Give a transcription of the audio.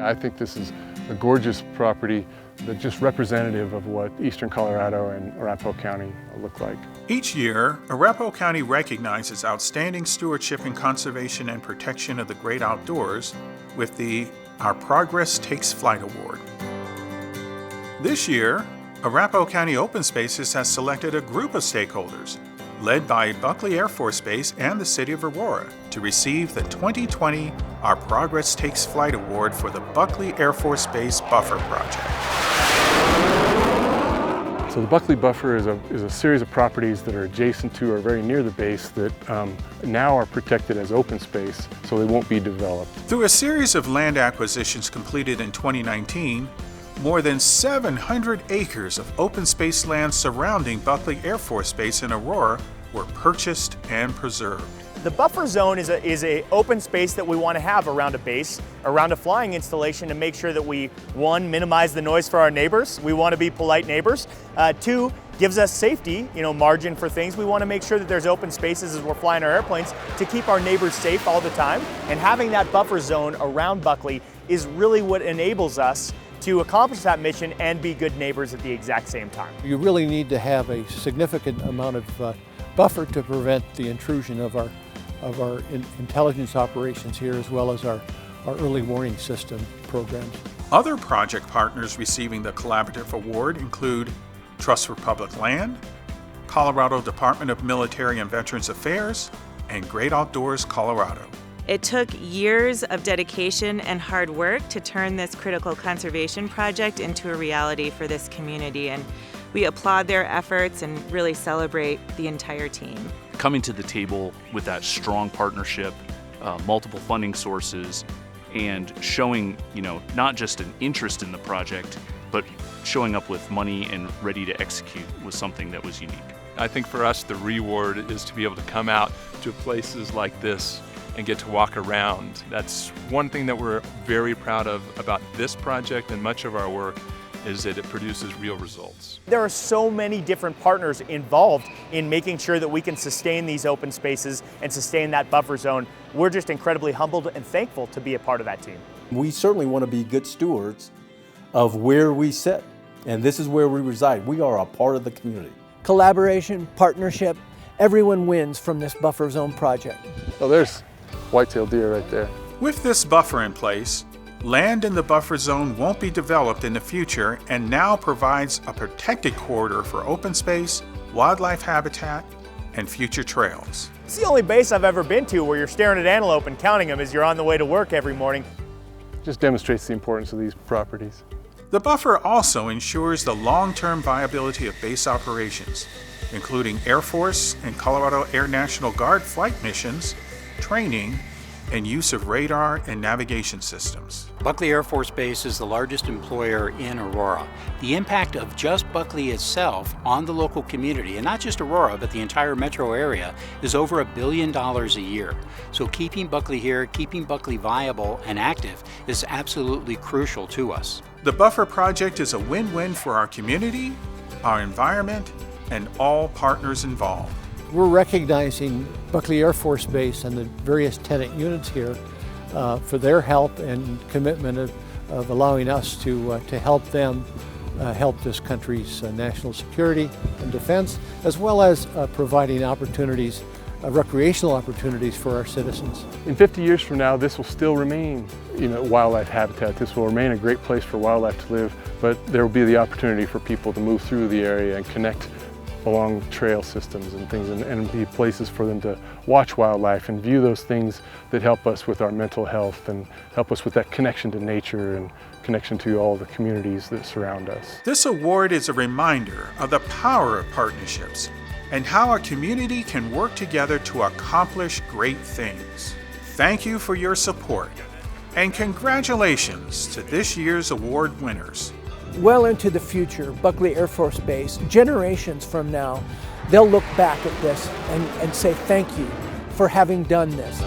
I think this is a gorgeous property that's just representative of what eastern Colorado and Arapahoe County look like. Each year, Arapahoe County recognizes outstanding stewardship and conservation and protection of the great outdoors with the Our Progress Takes Flight Award. This year, Arapahoe County Open Spaces has selected a group of stakeholders, led by Buckley Air Force Base and the City of Aurora, to receive the 2020 Our Progress Takes Flight Award for the Buckley Air Force Base Buffer Project. So the Buckley Buffer is a series of properties that are adjacent to or very near the base that now are protected as open space, so they won't be developed. Through a series of land acquisitions completed in 2019, more than 700 acres of open space land surrounding Buckley Air Force Base in Aurora were purchased and preserved. The buffer zone is a open space that we want to have around a base, around a flying installation, to make sure that we, one, minimize the noise for our neighbors. We want to be polite neighbors. Two, gives us safety, margin for things. We want to make sure that there's open spaces as we're flying our airplanes to keep our neighbors safe all the time. And having that buffer zone around Buckley is really what enables us to accomplish that mission and be good neighbors at the exact same time. You really need to have a significant amount of buffer to prevent the intrusion of our intelligence operations here, as well as our early warning system programs. Other project partners receiving the collaborative award include Trust for Public Land, Colorado Department of Military and Veterans Affairs, and Great Outdoors Colorado. It took years of dedication and hard work to turn this critical conservation project into a reality for this community, and we applaud their efforts and really celebrate the entire team. Coming to the table with that strong partnership, multiple funding sources, and showing, not just an interest in the project, but showing up with money and ready to execute was something that was unique. I think for us, the reward is to be able to come out to places like this and get to walk around. That's one thing that we're very proud of about this project, and much of our work is that it produces real results. There are so many different partners involved in making sure that we can sustain these open spaces and sustain that buffer zone. We're just incredibly humbled and thankful to be a part of that team. We certainly want to be good stewards of where we sit, and this is where we reside. We are a part of the community. Collaboration, partnership, everyone wins from this buffer zone project. Oh, there's white-tailed deer right there. With this buffer in place, land in the buffer zone won't be developed in the future and now provides a protected corridor for open space, wildlife habitat, and future trails. It's the only base I've ever been to where you're staring at antelope and counting them as you're on the way to work every morning. Just demonstrates the importance of these properties. The buffer also ensures the long-term viability of base operations, including Air Force and Colorado Air National Guard flight missions, training, and use of radar and navigation systems. Buckley Air Force Base is the largest employer in Aurora. The impact of just Buckley itself on the local community, and not just Aurora, but the entire metro area, is over $1 billion a year. So keeping Buckley here, keeping Buckley viable and active is absolutely crucial to us. The Buffer Project is a win-win for our community, our environment, and all partners involved. We're recognizing Buckley Air Force Base and the various tenant units here for their help and commitment of allowing us to help them help this country's national security and defense, as well as providing opportunities, recreational opportunities for our citizens. In 50 years from now, this will still remain, wildlife habitat. This will remain a great place for wildlife to live, but there will be the opportunity for people to move through the area and connect along trail systems and things, and be places for them to watch wildlife and view those things that help us with our mental health and help us with that connection to nature and connection to all the communities that surround us. This award is a reminder of the power of partnerships and how a community can work together to accomplish great things. Thank you for your support, and congratulations to this year's award winners. Well into the future, Buckley Air Force Base, generations from now, they'll look back at this and say thank you for having done this.